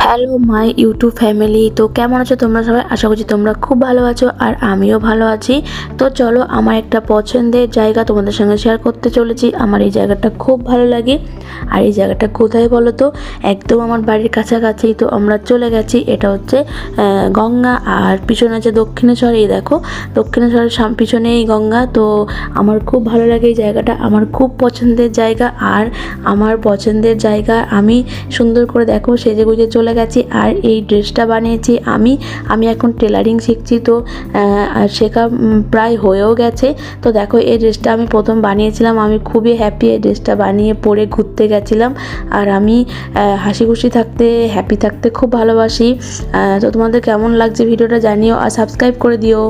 Hello my YouTube family, তো কেমন আছো তোমরা সবাই? আশা করছি তোমরা খুব ভালো আছো আর আমিও ভালো আছি। তো চলো, আমার একটা পছন্দের জায়গা তোমাদের সঙ্গে শেয়ার করতে চলেছি। আমার এই জায়গাটা খুব ভালো লাগে। আর এই জায়গাটা কোথায় বলো তো? একদম আমার বাড়ির কাছাকাছি। তো আমরা চলে গেছি। এটা হচ্ছে গঙ্গা, আর পিছনে আছে দক্ষিণেশ্বর। এই দেখো, দক্ষিণেশ্বরের পিছনেই গঙ্গা। তো আমার খুব ভালো লাগে এই জায়গাটা, আমার খুব পছন্দের জায়গা। আর আমার পছন্দের জায়গা আমি সুন্দর করে দেখো সেজে গুজে চলে গেছি। আর এই ড্রেসটা বানিয়েছি আমি এখন টেলারিং শিখছি। তো শেখা প্রায় হয়েও গেছে। তো দেখো, এই ড্রেসটা আমি প্রথম বানিয়েছিলাম। আমি খুবই হ্যাপি এই ড্রেসটা বানিয়ে পরে ঘুরতে গেছিলাম। আর আমি হাসি খুশি থাকতে, হ্যাপি থাকতে খুব ভালোবাসি। তো তোমাদের কেমন লাগছে ভিডিওটা জানিও, আর সাবস্ক্রাইব করে দিও।